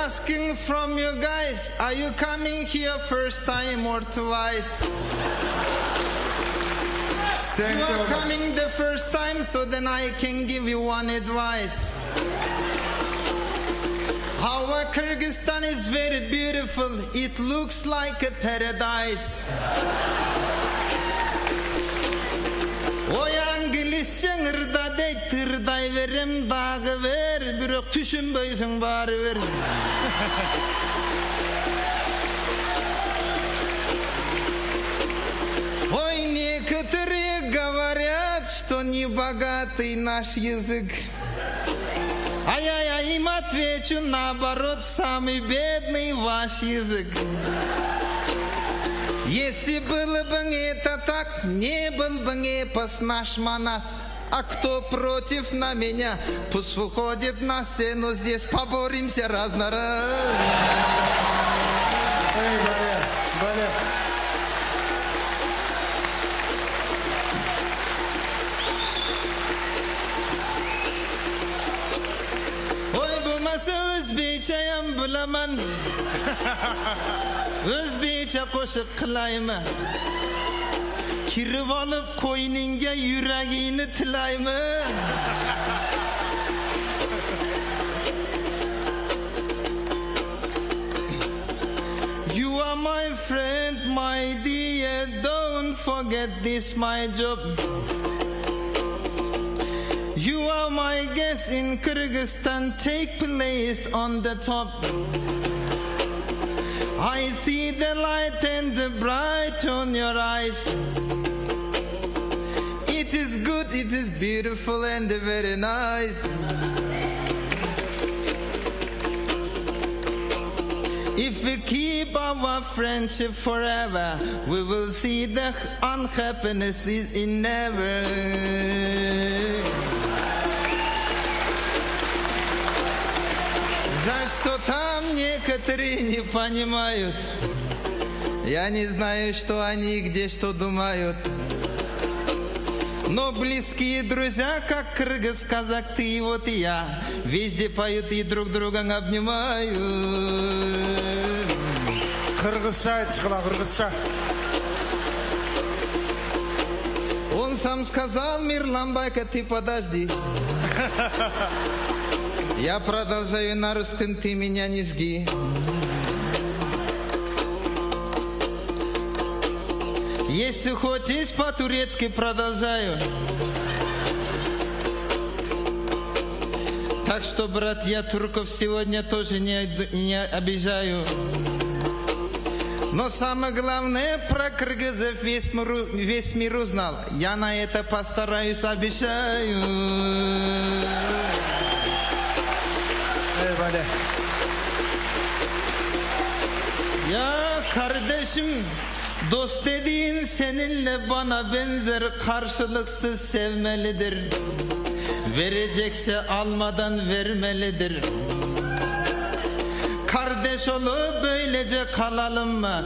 asking from you guys, are you coming here first time or twice? You are coming the first time, so then I can give you one advice. Our Kyrgyzstan is very beautiful. It looks like a paradise. Oyan ırda dey tırday verem dağı ver, bürok düşünböysün bari ver. Ой, некоторые говорят, что не богатый наш язык. А я им отвечу наоборот, самый бедный ваш язык. Если было бы это так, не был бы эпос наш Манас. А кто против на меня, пусть выходит на сцену, здесь поборемся раз на раз. Özbekçeyim bilemem. Özbekçe koşup kılayma. Kirib alıp koyninge yüreğini tilayma. You are my friend, my dear. Don't forget this, my job. You are my guest in Kyrgyzstan, take place on the top. I see the light and the bright on your eyes. It is good, it is beautiful and very nice. If we keep our friendship forever, we will see the unhappiness in never. За что там некоторые не понимают. Я не знаю, что они где что думают. Но близкие друзья, как кыргыз, казак, ты и вот и я, везде поют и друг друга обнимают. Кыргызча айтышкыла, кыргызча. Он сам сказал, Мирлан Байка, ты подожди. Я продолжаю на русском, ты меня не жги. Если хочешь, по-турецки продолжаю. Так что, брат, я турков сегодня тоже не обижаю. Но самое главное, про кыргызов весь мир узнал. Я на это постараюсь, обещаю. Ya kardeşim, dost dediğin seninle bana benzer, karşılıksız sevmelidir. Verecekse almadan vermelidir. Kardeş olup böylece kalalım mı?